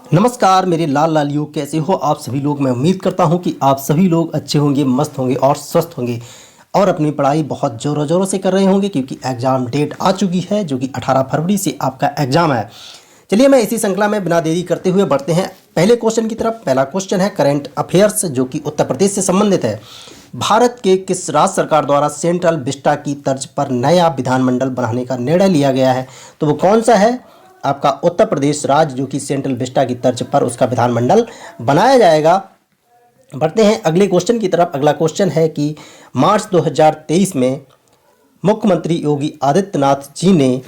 नमस्कार मेरे लाल लालियों, कैसे हो आप सभी लोग। मैं उम्मीद करता हूं कि आप सभी लोग अच्छे होंगे, मस्त होंगे और स्वस्थ होंगे और अपनी पढ़ाई बहुत ज़ोरों ज़ोरों से कर रहे होंगे, क्योंकि एग्ज़ाम डेट आ चुकी है जो कि 18 फरवरी से आपका एग्ज़ाम है। चलिए मैं इसी श्रृंखला में बिना देरी करते हुए बढ़ते हैं पहले क्वेश्चन की तरफ। पहला क्वेश्चन है करंट अफेयर्स, जो कि उत्तर प्रदेश से संबंधित है। भारत के किस राज्य सरकार द्वारा सेंट्रल विस्टा की तर्ज पर नया विधानमंडल बनाने का निर्णय लिया गया है? तो वो कौन सा है? आपका उत्तर प्रदेश राज्य, जो कि सेंट्रल विस्टा की तर्ज पर उसका विधानमंडल बनाया जाएगा। बढ़ते हैं अगले क्वेश्चन की तरफ। अगला क्वेश्चन है कि मार्च 2023 में मुख्यमंत्री योगी आदित्यनाथ जी ने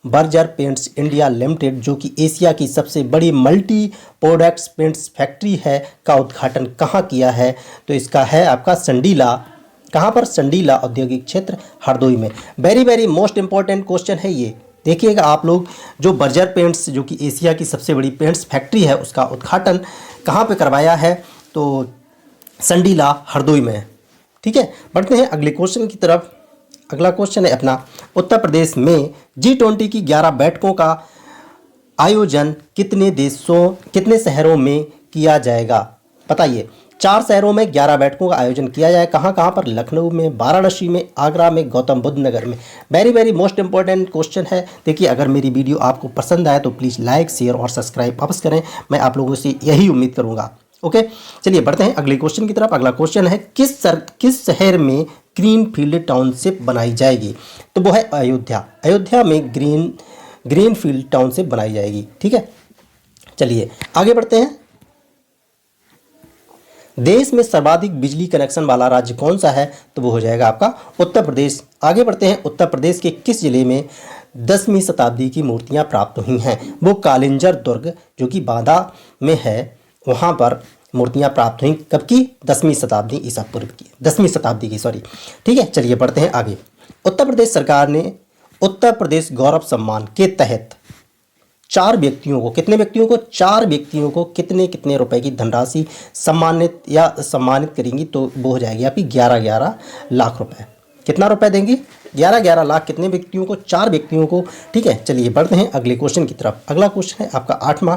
बर्जर पेंट्स इंडिया लिमिटेड, जो कि एशिया की सबसे बड़ी मल्टी प्रोडक्ट्स पेंट्स फैक्ट्री है, का उद्घाटन कहाँ किया है? तो इसका है आपका संडीला। कहाँ पर? संडीला औद्योगिक क्षेत्र, हरदोई में। Very very most important question है ये। देखिएगा आप लोग, जो बर्जर पेंट्स, जो कि एशिया की सबसे बड़ी पेंट्स फैक्ट्री है, उसका उद्घाटन कहाँ पे करवाया है? तो संडीला, हरदोई में। ठीक है, बढ़ते हैं अगले क्वेश्चन की तरफ। अगला क्वेश्चन है अपना, उत्तर प्रदेश में G20 की 11 बैठकों का आयोजन कितने शहरों में किया जाएगा? बताइए। 4 शहरों में 11 बैठकों का आयोजन किया जाए। कहाँ कहाँ पर? लखनऊ में, वाराणसी में, आगरा में, गौतम बुद्ध नगर में। Very very most important question है। देखिए, अगर मेरी वीडियो आपको पसंद आए तो प्लीज़ लाइक, शेयर और सब्सक्राइब वापस करें। मैं आप लोगों से यही उम्मीद करूँगा। ओके, चलिए बढ़ते हैं अगले क्वेश्चन की तरफ। अगला क्वेश्चन है किस शहर में ग्रीन फील्ड टाउनशिप बनाई जाएगी? तो वो है अयोध्या। अयोध्या में ग्रीन फील्ड टाउनशिप बनाई जाएगी। ठीक है, चलिए आगे बढ़ते हैं। देश में सर्वाधिक बिजली कनेक्शन वाला राज्य कौन सा है? तो वो हो जाएगा आपका उत्तर प्रदेश। आगे बढ़ते हैं। उत्तर प्रदेश के किस जिले में 10वीं शताब्दी की मूर्तियां प्राप्त हुई हैं? वो कालिंजर दुर्ग, जो कि बांदा में है, वहाँ पर मूर्तियां प्राप्त हुई। कब की? 10वीं शताब्दी ईसा पूर्व की, 10वीं शताब्दी की, सॉरी। ठीक है, चलिए बढ़ते हैं आगे। उत्तर प्रदेश सरकार ने उत्तर प्रदेश गौरव सम्मान के तहत 4 व्यक्तियों को, कितने व्यक्तियों को? 4 व्यक्तियों को कितने कितने रुपए की धनराशि सम्मानित करेंगी? तो वो हो जाएगी आपकी 11 लाख रुपए। कितना रुपए देंगी? 11 लाख। कितने व्यक्तियों को? 4 व्यक्तियों को। ठीक है, चलिए बढ़ते हैं अगले क्वेश्चन की तरफ। अगला क्वेश्चन है आपका 8वां।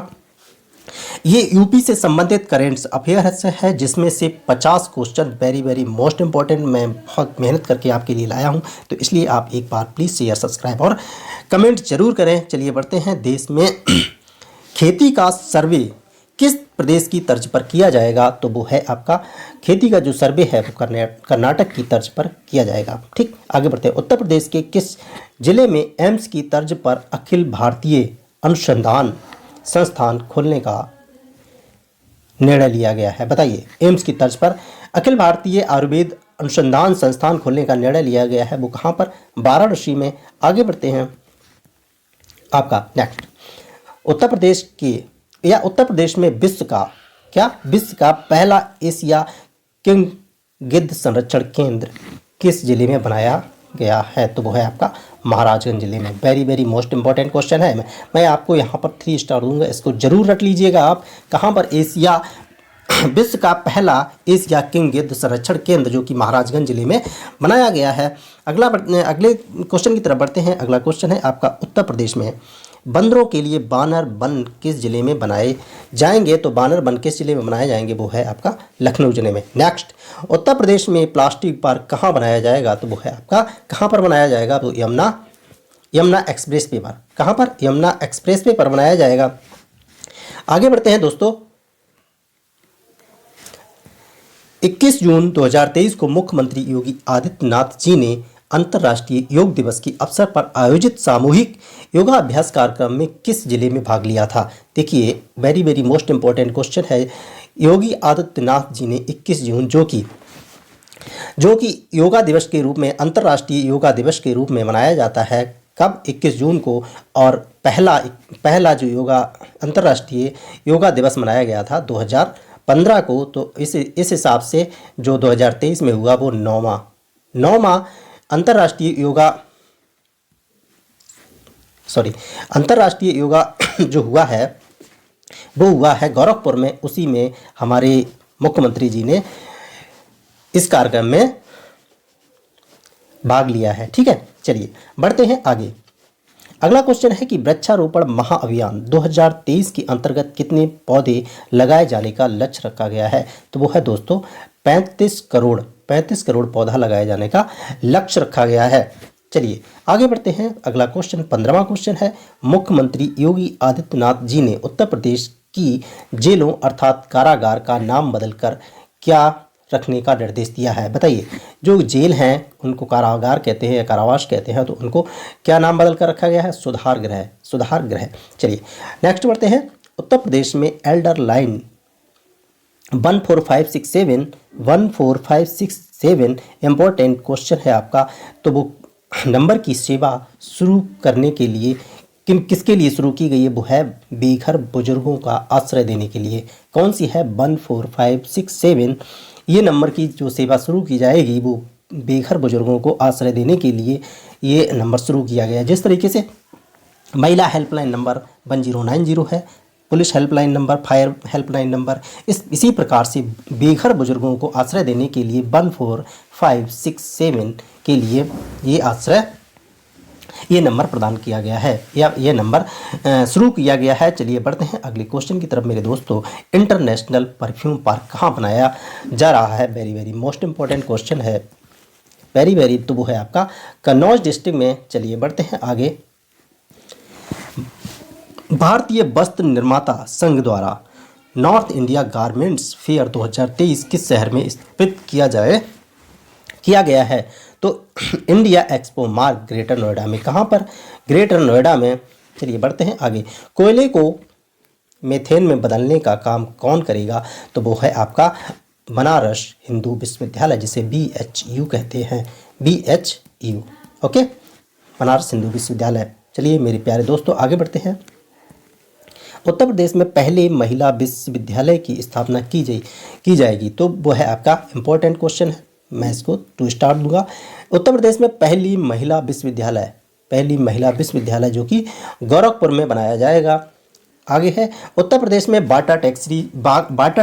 ये यूपी से संबंधित करेंट्स अफेयर्स है, जिसमें से 50 question very very most important मैं बहुत मेहनत करके आपके लिए लाया हूं, तो इसलिए आप एक बार प्लीज़ शेयर, सब्सक्राइब और कमेंट जरूर करें। चलिए बढ़ते हैं। देश में खेती का सर्वे किस प्रदेश की तर्ज पर किया जाएगा? तो वो है आपका, खेती का जो सर्वे है वो कर्नाटक की तर्ज पर किया जाएगा। ठीक, आगे बढ़ते हैं। उत्तर प्रदेश के किस जिले में एम्स की तर्ज पर अखिल भारतीय अनुसंधान संस्थान खोलने का निर्णय लिया गया है? बताइए। एम्स की तर्ज पर अखिल भारतीय आयुर्वेद अनुसंधान संस्थान खोलने का निर्णय लिया गया है, वो कहाँ पर? वाराणसी में। आगे बढ़ते हैं। आपका नेक्स्ट, उत्तर प्रदेश में विश्व का पहला एशिया किंग गिद्ध संरक्षण केंद्र किस जिले में बनाया गया है? तो वो है आपका महाराजगंज जिले में। Very very most important question है। मैं आपको यहाँ पर 3 स्टार दूंगा, इसको जरूर रट लीजिएगा आप। कहाँ पर? विश्व का पहला एशिया किंग गिद्ध संरक्षण केंद्र, जो कि महाराजगंज जिले में बनाया गया है। अगले क्वेश्चन की तरफ बढ़ते हैं। अगला क्वेश्चन है आपका, उत्तर प्रदेश में बंदरों के लिए बानर वन किस जिले में बनाए जाएंगे? तो बानर वन किस जिले में बनाए जाएंगे? वो है आपका लखनऊ जिले में। नेक्स्ट, उत्तर प्रदेश में प्लास्टिक पार्क कहाँ बनाया जाएगा? तो वो है आपका, कहाँ पर बनाया जाएगा? तो यमुना एक्सप्रेस वे पर। कहाँ पर? यमुना एक्सप्रेस वे पर बनाया जाएगा। आगे बढ़ते हैं दोस्तों। 21 जून 2023 को मुख्यमंत्री योगी आदित्यनाथ जी ने अंतर्राष्ट्रीय योग दिवस के अवसर पर आयोजित सामूहिक योगाभ्यास कार्यक्रम में किस जिले में भाग लिया था? देखिए, very very most important question है। योगी आदित्यनाथ जी ने 21 जून, जो कि योगा दिवस के रूप में, अंतर्राष्ट्रीय योगा दिवस के रूप में मनाया जाता है। कब? 21 जून को। और पहला जो अंतर्राष्ट्रीय योगा दिवस मनाया गया था 2015 को। तो इस हिसाब से जो 2023 में हुआ वो 9वां अंतर्राष्ट्रीय योगा जो हुआ है वो हुआ है गोरखपुर में। उसी में हमारे मुख्यमंत्री जी ने इस कार्यक्रम में भाग लिया है। ठीक है, चलिए बढ़ते हैं आगे। अगला क्वेश्चन है कि वृक्षारोपण महाअभियान 2023 के अंतर्गत कितने पौधे लगाए जाने का लक्ष्य रखा गया है? तो वो है दोस्तों 35 करोड़ पौधा लगाए जाने का लक्ष्य रखा गया है। चलिए आगे बढ़ते हैं। अगला क्वेश्चन 15वां क्वेश्चन है, मुख्यमंत्री योगी आदित्यनाथ जी ने उत्तर प्रदेश की जेलों अर्थात कारागार का नाम बदलकर क्या रखने का निर्देश दिया है? बताइए, जो जेल हैं उनको कारागार कहते हैं या कारावास कहते हैं, तो उनको क्या नाम बदल कर रखा गया है? सुधार गृह, सुधार गृह। चलिए नेक्स्ट बढ़ते हैं। उत्तर प्रदेश में एल्डर लाइन 1456 इम्पोर्टेंट क्वेश्चन है आपका। तो वो नंबर की सेवा शुरू करने के लिए किसके लिए शुरू की गई है? वो है बेघर बुजुर्गों का आश्रय देने के लिए। कौन सी है? 14567। ये नंबर की जो सेवा शुरू की जाएगी वो बेघर बुजुर्गों को आश्रय देने के लिए ये नंबर शुरू किया गया है। जिस तरीके से महिला हेल्पलाइन नंबर 1090 है, police helpline number, fire helpline number, इसी प्रकार से बेघर बुजुर्गों को आश्रय देने के लिए 14567 के लिए ये नंबर प्रदान किया गया है या ये नंबर शुरू किया गया है। चलिए बढ़ते हैं अगले क्वेश्चन की तरफ मेरे दोस्तों। इंटरनेशनल परफ्यूम पार्क कहाँ बनाया जा रहा है? Very very most important question है, वेरी वेरी। तो वो है आपका कन्नौज डिस्ट्रिक्ट में। चलिए बढ़ते हैं आगे। भारतीय वस्त्र निर्माता संघ द्वारा नॉर्थ इंडिया गारमेंट्स फेयर 2023 किस शहर में स्थापित किया गया है? तो इंडिया एक्सपो मार्ग ग्रेटर नोएडा में। कहाँ पर? ग्रेटर नोएडा में। चलिए बढ़ते हैं आगे। कोयले को मीथेन में बदलने का काम कौन करेगा? तो वो है आपका बनारस हिंदू विश्वविद्यालय, जिसे BHU कहते हैं, BHU। ओके, बनारस हिंदू विश्वविद्यालय। चलिए मेरे प्यारे दोस्तों आगे बढ़ते हैं। उत्तर प्रदेश में पहले महिला विश्वविद्यालय की स्थापना की जाएगी। तो वो है आपका इम्पोर्टेंट क्वेश्चन है, मैं इसको 2 स्टार दूंगा। उत्तर प्रदेश में पहली महिला विश्वविद्यालय जो कि गोरखपुर में बनाया जाएगा। आगे है, उत्तर प्रदेश में बाटा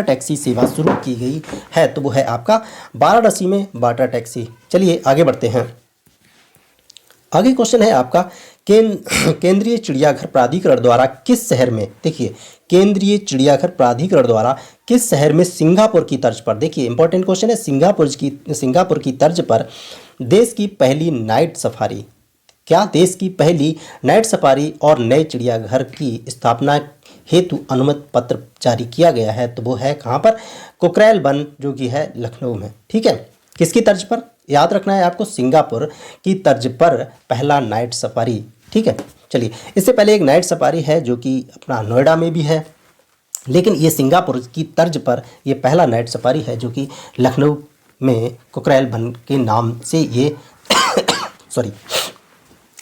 टैक्सी सेवा शुरू की गई है। तो वो है आपका वाराणसी में बाटा टैक्सी। चलिए आगे बढ़ते हैं। आगे क्वेश्चन है आपका केंद्रीय चिड़ियाघर प्राधिकरण द्वारा किस शहर में, देखिए केंद्रीय चिड़ियाघर प्राधिकरण द्वारा किस शहर में सिंगापुर की तर्ज पर, देखिए इंपॉर्टेंट क्वेश्चन है, सिंगापुर की तर्ज पर देश की पहली नाइट सफारी, क्या देश की पहली नाइट सफारी और नए चिड़ियाघर की स्थापना हेतु अनुमति पत्र जारी किया गया है? तो वो है कहाँ पर? कुकरेल वन, जो कि है लखनऊ में। ठीक है, किसकी तर्ज पर? याद रखना है आपको, सिंगापुर की तर्ज पर पहला नाइट सफारी। ठीक है, चलिए इससे पहले एक नाइट सफारी है जो कि अपना नोएडा में भी है, लेकिन ये सिंगापुर की तर्ज पर ये पहला नाइट सफारी है जो कि लखनऊ में कुकरेल वन के नाम से ये सॉरी।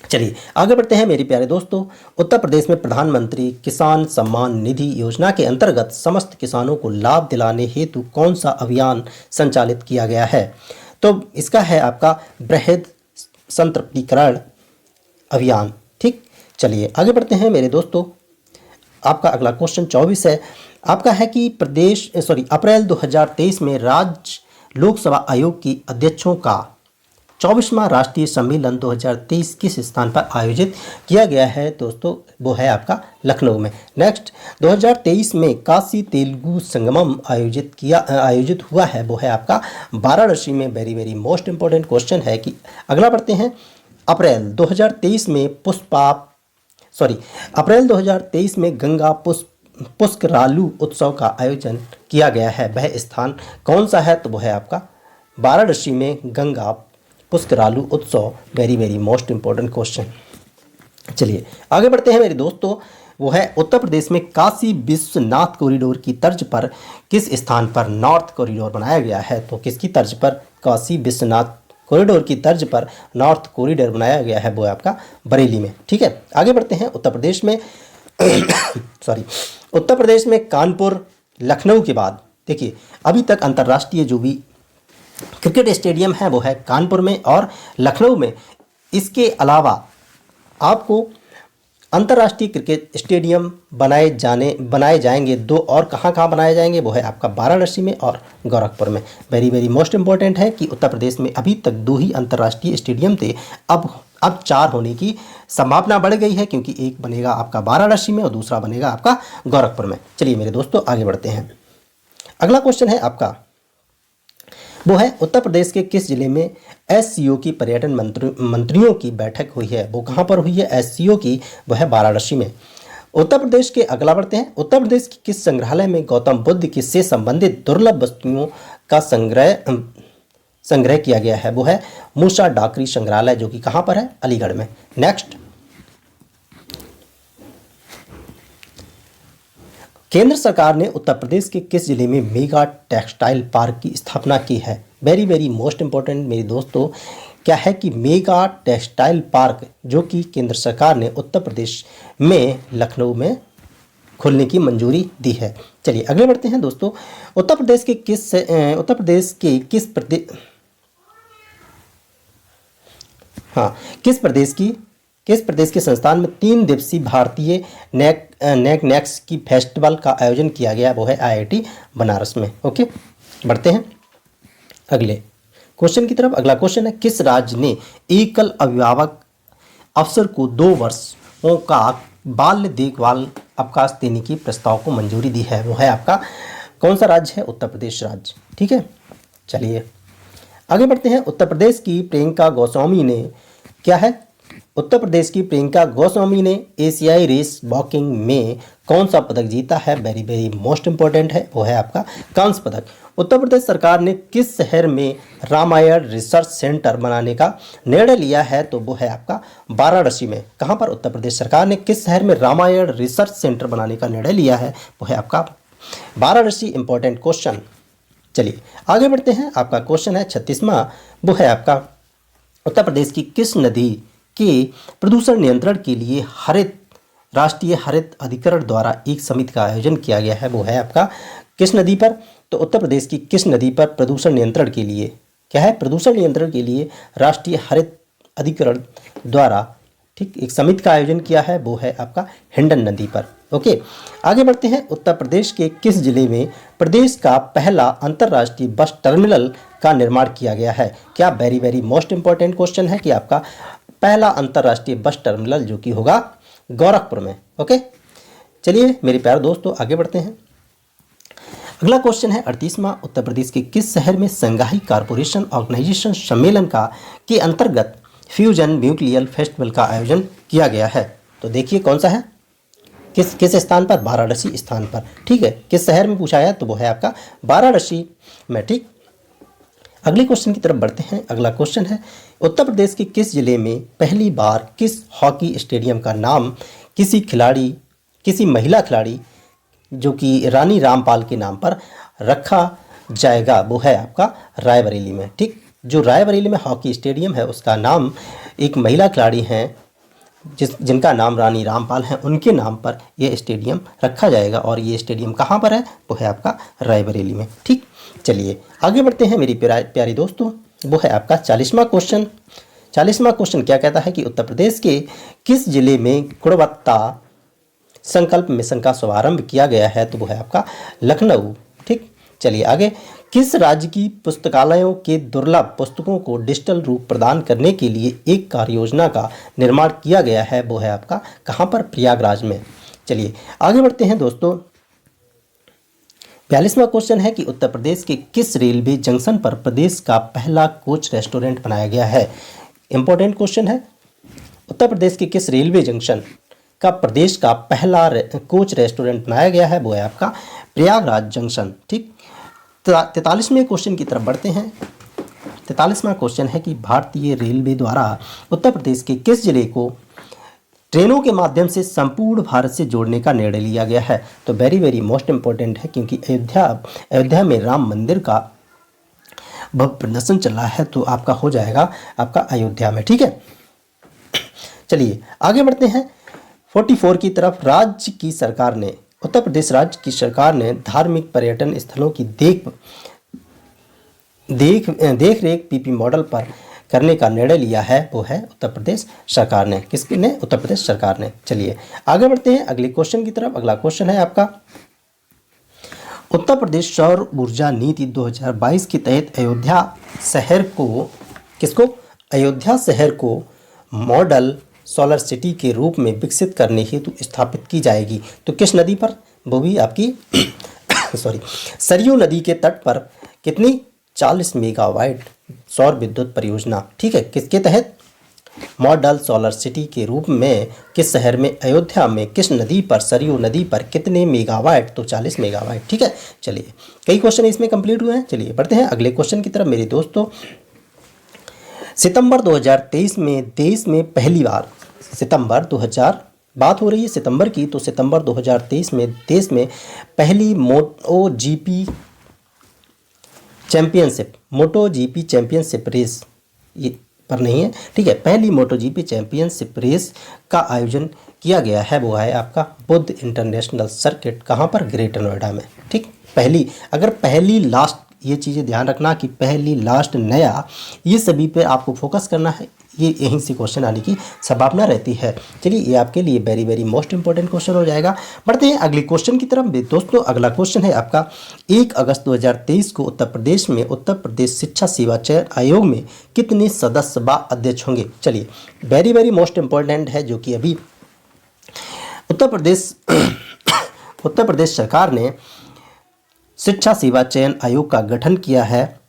चलिए आगे बढ़ते हैं मेरे प्यारे दोस्तों। उत्तर प्रदेश में प्रधानमंत्री किसान सम्मान निधि योजना के अंतर्गत समस्त किसानों को लाभ दिलाने हेतु कौन सा अभियान संचालित किया गया है? तो इसका है आपका बृहद संतृप्तिकरण अभियान। ठीक, चलिए आगे बढ़ते हैं मेरे दोस्तों। आपका अगला क्वेश्चन 24 है, आपका है कि अप्रैल 2023 में राज्य लोकसभा आयोग की अध्यक्षों का 24वां राष्ट्रीय सम्मेलन 2023 किस स्थान पर आयोजित किया गया है? दोस्तों वो है आपका लखनऊ में। नेक्स्ट, 2023 में काशी तेलुगु संगमम आयोजित हुआ है, वो है आपका वाराणसी में। Very very most important question है कि अगला बढ़ते हैं। अप्रैल 2023 में गंगा पुष्करालु उत्सव का आयोजन किया गया है, वह स्थान कौन सा है? तो वो है आपका वाराणसी में गंगा पुष्करालु उत्सव। Very very most important question. चलिए आगे बढ़ते हैं मेरे दोस्तों। वो है उत्तर प्रदेश में काशी विश्वनाथ कॉरिडोर की तर्ज पर किस स्थान पर नॉर्थ कॉरिडोर बनाया गया है? तो किसकी तर्ज पर? काशी विश्वनाथ कॉरिडोर की तर्ज पर नॉर्थ कॉरिडोर बनाया गया है, वो है आपका बरेली में। ठीक है, आगे बढ़ते हैं। उत्तर प्रदेश में उत्तर प्रदेश में कानपुर लखनऊ के बाद देखिए अभी तक अंतर्राष्ट्रीय जो भी क्रिकेट स्टेडियम है वो है कानपुर में और लखनऊ में। इसके अलावा आपको अंतर्राष्ट्रीय क्रिकेट स्टेडियम बनाए जाएंगे 2 और कहाँ बनाए जाएंगे? वो है आपका वाराणसी में और गोरखपुर में। वेरी वेरी मोस्ट इंपॉर्टेंट है कि उत्तर प्रदेश में अभी तक 2 ही अंतर्राष्ट्रीय स्टेडियम थे, अब अब 4 होने की संभावना बढ़ गई है, क्योंकि एक बनेगा आपका वाराणसी में और दूसरा बनेगा आपका गोरखपुर में। चलिए मेरे दोस्तों आगे बढ़ते हैं। अगला क्वेश्चन है आपका, वो है उत्तर प्रदेश के किस जिले में एससीओ की पर्यटन मंत्रियों की बैठक हुई है? वो कहाँ पर हुई है एससीओ की? वो है वाराणसी में। उत्तर प्रदेश के अगला बढ़ते हैं। उत्तर प्रदेश के किस संग्रहालय में गौतम बुद्ध की से संबंधित दुर्लभ वस्तुओं का संग्रह किया गया है? वो है मूसा डाकरी संग्रहालय, जो कि कहाँ पर है? अलीगढ़ में। नेक्स्ट, केंद्र सरकार ने उत्तर प्रदेश के किस जिले में मेगा टेक्सटाइल पार्क की स्थापना की है? वेरी वेरी मोस्ट इंपॉर्टेंट मेरे दोस्तों, क्या है कि मेगा टेक्सटाइल पार्क जो कि केंद्र सरकार ने उत्तर प्रदेश में लखनऊ में खोलने की मंजूरी दी है। चलिए अगले बढ़ते हैं दोस्तों। उत्तर प्रदेश के किस प्रदेश के संस्थान में 3 दिवसीय भारतीय नेक्स की फेस्टिवल का आयोजन किया गया? वो है आईआईटी बनारस में। ओके, बढ़ते हैं अगले क्वेश्चन की तरफ। अगला क्वेश्चन है, किस राज्य ने एकल अभिभावक अफसर को 2 वर्षों का बाल्य देखभाल अवकाश देने की प्रस्ताव को मंजूरी दी है? वो है आपका कौन सा राज्य है? उत्तर प्रदेश राज्य। ठीक है, चलिए आगे बढ़ते हैं। उत्तर प्रदेश की प्रियंका गोस्वामी ने क्या है? उत्तर प्रदेश की प्रियंका गोस्वामी ने एशियाई रेस वॉकिंग में कौन सा पदक जीता है? वेरी वेरी मोस्ट इंपॉर्टेंट है, वो है आपका कांस्य पदक। उत्तर प्रदेश सरकार ने किस शहर में रामायण रिसर्च सेंटर बनाने का निर्णय लिया है? तो वो है आपका वाराणसी में। कहाँ पर? उत्तर प्रदेश सरकार ने किस शहर में रामायण रिसर्च सेंटर बनाने का निर्णय लिया है? वो है आपका वाराणसी। Important question. चलिए आगे बढ़ते हैं। आपका क्वेश्चन है 36वां, वो है आपका उत्तर प्रदेश की किस नदी के प्रदूषण नियंत्रण के लिए राष्ट्रीय हरित अधिकरण द्वारा एक समिति का आयोजन किया गया है? वो है आपका किस नदी पर? तो उत्तर प्रदेश की किस नदी पर प्रदूषण नियंत्रण के लिए क्या है? प्रदूषण नियंत्रण के लिए राष्ट्रीय हरित अधिकरण द्वारा ठीक एक समिति का आयोजन किया है? वो है आपका हिंडन नदी पर। ओके, आगे बढ़ते हैं। उत्तर प्रदेश के किस जिले में प्रदेश का पहला अंतर्राष्ट्रीय बस टर्मिनल का निर्माण किया गया है? क्या? Very very most important question है कि आपका पहला अंतर्राष्ट्रीय बस टर्मिनल जो कि होगा गोरखपुर में। ओके, चलिए मेरे प्यारे दोस्तों आगे बढ़ते हैं। अगला क्वेश्चन है 38वां, उत्तर प्रदेश के किस शहर में संघाई कारपोरेशन ऑर्गेनाइजेशन सम्मेलन के अंतर्गत फ्यूजन न्यूक्लियर फेस्टिवल का आयोजन किया गया है? तो देखिए कौन सा है, किस स्थान पर? वाराणसी स्थान पर। ठीक है, किस शहर में पूछा है? तो वो है आपका वाराणसी में। ठीक, अगले क्वेश्चन की तरफ बढ़ते हैं। अगला क्वेश्चन है, उत्तर प्रदेश के किस जिले में पहली बार किस हॉकी स्टेडियम का नाम किसी महिला खिलाड़ी जो कि रानी रामपाल के नाम पर रखा जाएगा? वो है आपका रायबरेली में। ठीक, जो रायबरेली में हॉकी स्टेडियम है उसका नाम एक महिला खिलाड़ी हैं जिनका नाम रानी रामपाल है, उनके नाम पर यह स्टेडियम रखा जाएगा। और ये स्टेडियम कहाँ पर है? वो है आपका रायबरेली में। ठीक, चलिए आगे बढ़ते हैं मेरी प्यारी दोस्तों। वो है आपका 40वां क्वेश्चन। 40वां क्वेश्चन क्या कहता है कि उत्तर प्रदेश के किस जिले में गुणवत्ता संकल्प मिशन का शुभारंभ किया गया है? तो वो है आपका लखनऊ। ठीक, चलिए आगे। किस राज्य की पुस्तकालयों के दुर्लभ पुस्तकों को डिजिटल रूप प्रदान करने के लिए एक कार्य योजना का निर्माण किया गया है? वो है आपका कहाँ पर? प्रयागराज में। चलिए आगे बढ़ते हैं दोस्तों। 42वां क्वेश्चन है कि उत्तर प्रदेश के किस रेलवे जंक्शन पर प्रदेश का पहला कोच रेस्टोरेंट बनाया गया है? इंपॉर्टेंट क्वेश्चन है। उत्तर प्रदेश के किस रेलवे जंक्शन का प्रदेश का पहला कोच रेस्टोरेंट बनाया गया है? वो है आपका प्रयागराज जंक्शन। ठीक, 43वें क्वेश्चन की तरफ बढ़ते हैं। 43वां क्वेश्चन है कि भारतीय रेलवे द्वारा उत्तर प्रदेश के किस जिले को ट्रेनों के माध्यम से संपूर्ण भारत से जोड़ने का निर्णय लिया गया है? तो वेरी वेरी मोस्ट इंपॉर्टेंट है, क्योंकि अयोध्या में राम मंदिर का भव्य प्रदर्शन चल रहा है, तो आपका हो जाएगा आपका अयोध्या में। ठीक है, चलिए आगे बढ़ते हैं 44 की तरफ। उत्तर प्रदेश राज्य की सरकार ने धार्मिक पर्यटन स्थलों की देख रेख पीपी मॉडल पर करने का निर्णय लिया है? वो है उत्तर प्रदेश सरकार ने। किसने? उत्तर प्रदेश सरकार ने। चलिए आगे बढ़ते हैं अगले क्वेश्चन की तरफ। अगला क्वेश्चन है आपका, उत्तर प्रदेश सौर ऊर्जा नीति 2022 के तहत अयोध्या शहर को मॉडल सोलर सिटी के रूप में विकसित करने हेतु स्थापित की जाएगी। तो किस नदी पर? वो भी आपकी सॉरी सरयू नदी के तट पर कितनी? 40 मेगावाट सौर विद्युत परियोजना। ठीक है, किसके तहत? मॉडल सोलर सिटी के रूप में किस शहर में? अयोध्या में। किस नदी पर? सरयू नदी पर। कितने मेगावाट? तो 40 मेगावाट। ठीक है, चलिए कई क्वेश्चन इसमें कंप्लीट हुए हैं। चलिए बढ़ते हैं अगले क्वेश्चन की तरफ मेरे दोस्तों। सितंबर 2023 में देश में पहली बार, सितंबर 2000 बात हो रही है सितंबर की, तो सितंबर 2023 में देश में पहली मोटो जीपी चैंपियनशिप रेस, ये पर नहीं है, ठीक है, पहली मोटो जीपी चैंपियनशिप रेस का आयोजन किया गया है। वो है आपका बुद्ध इंटरनेशनल सर्किट। कहाँ पर? ग्रेटर नोएडा में। ठीक, पहली, अगर पहली लास्ट, ये चीज़ें ध्यान रखना कि पहली लास्ट नया, ये सभी पे आपको फोकस करना है। ये यहीं से क्वेश्चन आने की संभावना रहती है। चलिए ये आपके लिए very very most important question हो जाएगा। बढ़ते हैं अगले क्वेश्चन की तरफ दोस्तों। अगला क्वेश्चन है आपका 1 अगस्त 2023 को उत्तर प्रदेश में उत्तर प्रदेश शिक्षा सेवा चयन आयोग में कितने सदस्य व अध्यक्ष होंगे? चलिए वेरी वेरी मोस्ट इंपॉर्टेंट है, जो कि अभी उत्तर प्रदेश सरकार ने शिक्षा सेवा चयन आयोग का गठन किया है।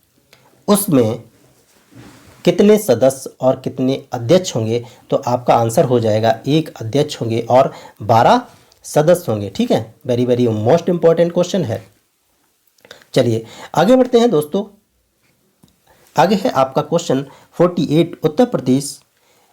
उसमें कितने सदस्य और कितने अध्यक्ष होंगे? तो आपका आंसर हो जाएगा 1 अध्यक्ष होंगे और 12 सदस्य होंगे। ठीक है, very very most important question है। चलिए आगे बढ़ते हैं दोस्तों। आगे है आपका क्वेश्चन 48। उत्तर प्रदेश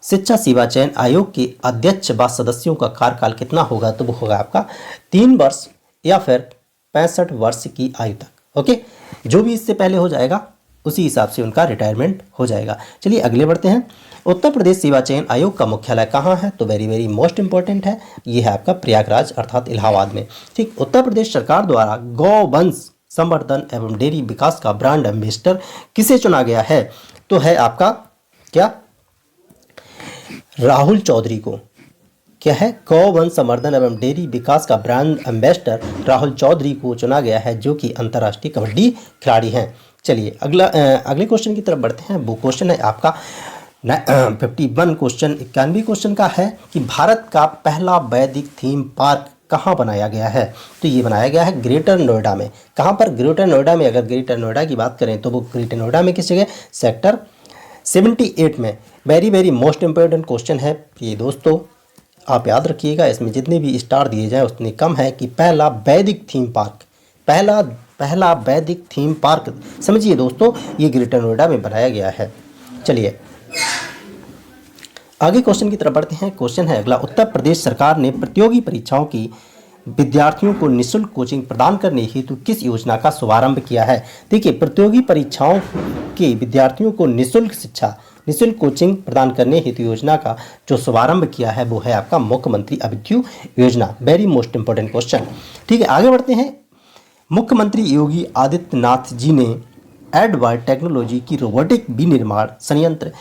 शिक्षा सेवा चयन आयोग के अध्यक्ष व सदस्यों का कार्यकाल कितना होगा? तो वो होगा आपका 3 वर्ष या फिर 65 वर्ष की आयु तक। ओके, जो भी इससे पहले हो जाएगा उसी हिसाब से उनका रिटायरमेंट हो जाएगा। चलिए अगले बढ़ते हैं। उत्तर प्रदेश सेवा चयन आयोग का मुख्यालय कहाँ है? तो वेरी वेरी मोस्ट इंपॉर्टेंट है, ये है आपका प्रयागराज अर्थात इलाहाबाद में। ठीक, उत्तर प्रदेश सरकार द्वारा गौवंश संवर्धन एवं डेयरी विकास का ब्रांड एम्बेसडर किसे चुना गया है? तो है आपका क्या? राहुल चौधरी को। क्या है? गौवंश संवर्धन एवं डेयरी विकास का ब्रांड एम्बेसडर राहुल चौधरी को चुना गया है, जो कि अंतर्राष्ट्रीय कबड्डी खिलाड़ी हैं। चलिए अगले क्वेश्चन की तरफ बढ़ते हैं। वो क्वेश्चन है आपका 51 क्वेश्चन 91 क्वेश्चन का है कि भारत का पहला वैदिक थीम पार्क कहाँ बनाया गया है? तो ये बनाया गया है ग्रेटर नोएडा में। कहाँ पर? ग्रेटर नोएडा में। अगर ग्रेटर नोएडा की बात करें तो वो ग्रेटर नोएडा में किस जगह? सेक्टर 78 में। Very very most important question है ये दोस्तों, आप याद रखिएगा। इसमें जितने भी स्टार दिए जाएँ उतने कम है कि पहला वैदिक थीम पार्क, पहला वैदिक थीम पार्क, समझिए दोस्तों, ये ग्रेटर नोएडा में बनाया गया है। चलिए आगे क्वेश्चन की तरफ बढ़ते हैं। क्वेश्चन है अगला, उत्तर प्रदेश सरकार ने प्रतियोगी परीक्षाओं की विद्यार्थियों को निःशुल्क कोचिंग प्रदान करने हेतु किस योजना का शुभारंभ किया है? देखिए, प्रतियोगी परीक्षाओं के विद्यार्थियों को निःशुल्क कोचिंग प्रदान करने हेतु योजना का जो शुभारंभ किया है वो है आपका मुख्यमंत्री अभित्यु योजना। Very most important question. ठीक है, आगे बढ़ते हैं। मुख्यमंत्री योगी आदित्यनाथ जी ने एडवाइड टेक्नोलॉजी की रोबोटिक विनिर्माण संयंत्र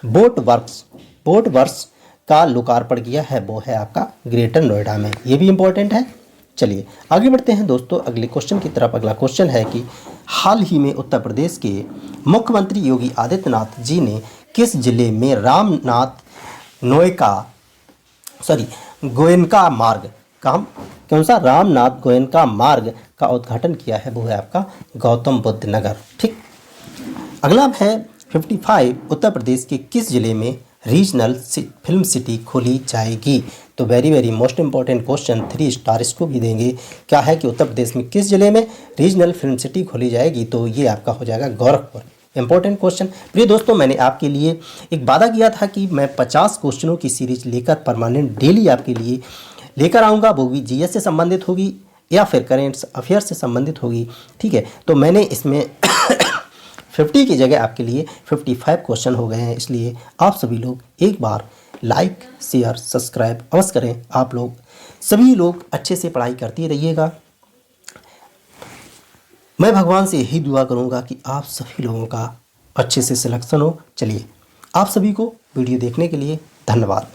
बोटवर्क्स का लोकार्पण किया है, वो है आपका ग्रेटर नोएडा में। ये भी इंपॉर्टेंट है। चलिए आगे बढ़ते हैं दोस्तों अगले क्वेश्चन की तरफ। अगला क्वेश्चन है कि हाल ही में उत्तर प्रदेश के मुख्यमंत्री योगी आदित्यनाथ जी ने किस जिले में गोयनका मार्ग, कौन सा? रामनाथ गोयनका मार्ग का उद्घाटन किया है, वो है आपका गौतम बुद्ध नगर। ठीक, अगला है 55। उत्तर प्रदेश के किस जिले में रीजनल फिल्म सिटी खोली जाएगी? तो very very most important question, 3 star इसको भी देंगे। क्या है कि उत्तर प्रदेश में किस जिले में रीजनल फिल्म सिटी खोली जाएगी? तो ये आपका हो जाएगा गोरखपुर। Important question. प्रिय दोस्तों, मैंने आपके लिए एक वादा किया था कि मैं 50 क्वेश्चनों की सीरीज लेकर परमानेंट डेली आपके लिए लेकर आऊँगा। वो भी जीएस से संबंधित होगी या फिर करेंट्स अफेयर से संबंधित होगी। ठीक है, तो मैंने इसमें 50 की जगह आपके लिए 55 क्वेश्चन हो गए हैं। इसलिए आप सभी लोग एक बार लाइक शेयर सब्सक्राइब अवश्य करें। आप लोग सभी लोग अच्छे से पढ़ाई करते रहिएगा। मैं भगवान से यही दुआ करूंगा कि आप सभी लोगों का अच्छे से सिलेक्शन हो। चलिए, आप सभी को वीडियो देखने के लिए धन्यवाद।